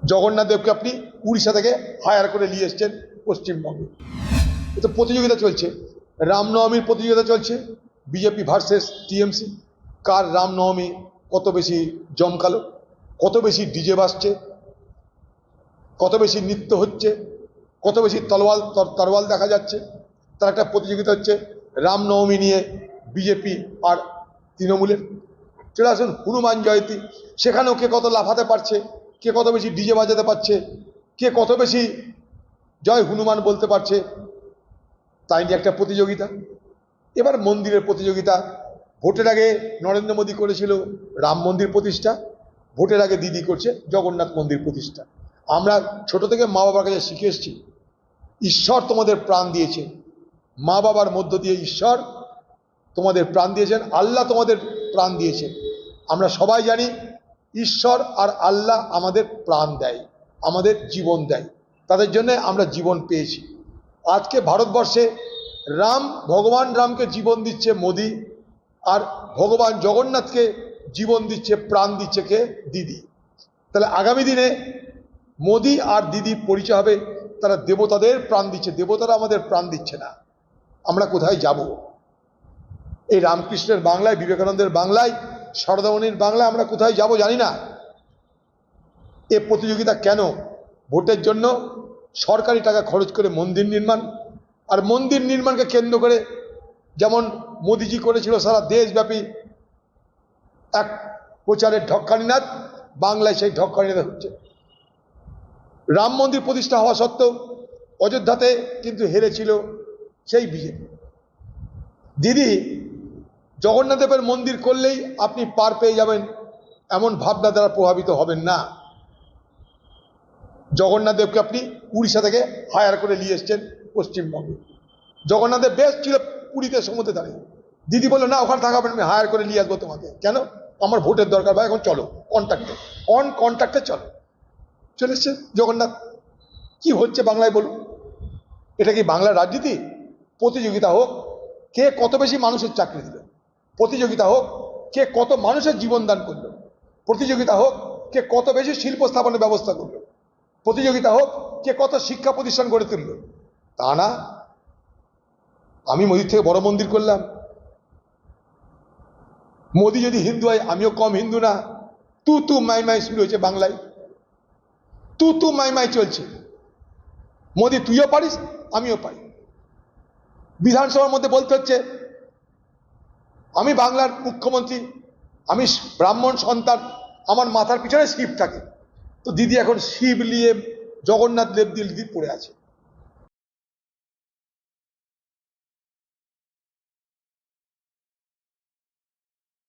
জগন্নাথ দেবকে আপনি উড়িষ্যা থেকে হায়ার করে নিয়ে এসছেন পশ্চিমবঙ্গে। তো প্রতিযোগিতা চলছে, রামনবমীর প্রতিযোগিতা চলছে, বিজেপি ভার্সেস টিএমসি। কার রামনবমী কত বেশি জমকালো, কত বেশি ডিজে বাজছে, কত বেশি নৃত্য হচ্ছে, কত বেশি তরওয়াল দেখা যাচ্ছে, তার একটা প্রতিযোগিতা হচ্ছে রামনবমী নিয়ে বিজেপি আর তৃণমূলের। চলে আসুন হনুমান জয়ন্তী, সেখানেও কে কত লাফাতে পারছে, কে কত বেশি ডিজে বাজাতে পারছে, কে কত বেশি জয় হনুমান বলতে পারছে, তাই নিয়ে একটা প্রতিযোগিতা। এবার মন্দিরের প্রতিযোগিতা। ভোটের আগে নরেন্দ্র মোদী করেছিল রাম মন্দির প্রতিষ্ঠা, ভোটের আগে দিদি করছে জগন্নাথ মন্দির প্রতিষ্ঠা। আমরা ছোট থেকে মা বাবার কাছে শিখে এসেছি, ঈশ্বর তোমাদের প্রাণ দিয়েছে, মা বাবার মধ্য দিয়ে ঈশ্বর তোমাদের প্রাণ দিয়েছেন, আল্লাহ তোমাদের প্রাণ দিয়েছে। আমরা সবাই জানি ঈশ্বর আর আল্লাহ আমাদের প্রাণ দেয়, আমাদের জীবন দেয়, তাদের জন্য আমরা জীবন পেয়েছি। আজকে ভারতবর্ষে ভগবান রামকে জীবন দিচ্ছে মোদি, আর ভগবান জগন্নাথকে জীবন দিচ্ছে, প্রাণ দিচ্ছে কে? দিদি। তাহলে আগামী দিনে মোদি আর দিদি পরিচয় হবে, তারা দেবতাদের প্রাণ দিচ্ছে, দেবতারা আমাদের প্রাণ দিচ্ছে না। আমরা কোথায় যাব? এই রামকৃষ্ণের বাংলায়, বিবেকানন্দের বাংলায়, সরদামণির বাংলায় আমরা কোথায় যাব জানি না। এ প্রতিযোগিতা কেন? ভোটের জন্য সরকারি টাকা খরচ করে মন্দির নির্মাণ, আর মন্দির নির্মাণকে কেন্দ্র করে যেমন মোদিজি করেছিল সারা দেশব্যাপী এক প্রচারের ঢক্কানিনাদ, বাংলায় সেই ঢক্কানিনাদ হচ্ছে। রাম মন্দির প্রতিষ্ঠা হওয়া সত্ত্বেও অযোধ্যাতে কিন্তু হেরেছিল সেই বিজেপি। দিদি জগন্নাথ দেবের মন্দির করলেই আপনি পার পেয়ে যাবেন, এমন ভাবনা দ্বারা প্রভাবিত হবেন না। জগন্নাথ দেবকে আপনি উড়িষ্যা থেকে হায়ার করে নিয়ে এসছেন পশ্চিমবঙ্গে। জগন্নাথ দেব বেশ ছিল পুরীতে সমুদ্রে দাঁড়িয়ে, দিদি বললো না ওখানে থাকাবেন, আমি হায়ার করে নিয়ে আসবো তোমাকে। কেন? আমার ভোটের দরকার ভাই, এখন চলো কন্ট্রাক্টে চলো। চলে এসছে জগন্নাথ। কি হচ্ছে বাংলায় বলুন? এটা কি বাংলার রাজনীতি? প্রতিযোগিতা হোক, কে কত বেশি মানুষের চাকরি দিল, প্রতিযোগিতা হোক কে কত মানুষের জীবন দান করলো, প্রতিযোগিতা হোক কে কত বেশি শিল্প স্থাপনের ব্যবস্থা করলো, প্রতিযোগিতা হোক কে কত শিক্ষা প্রতিষ্ঠান গড়ে তুলল। তা না, আমি মোদির থেকে বড় মন্দির করলাম। মোদি যদি হিন্দু হয়, আমিও কম হিন্দু না। তু মাই মাই শুরু হয়েছে বাংলায়, তু মাই মাই চলছে। মোদি তুইও পারিস, আমিও পারি। বিধানসভার মধ্যে বলতে হচ্ছে আমি বাংলার মুখ্যমন্ত্রী, আমি ব্রাহ্মণ সন্তান, আমার মাথার পিছনে শিব থাকে। তো দিদি এখন শিব নিয়ে জগন্নাথ দেব দিদি পড়ে আছে।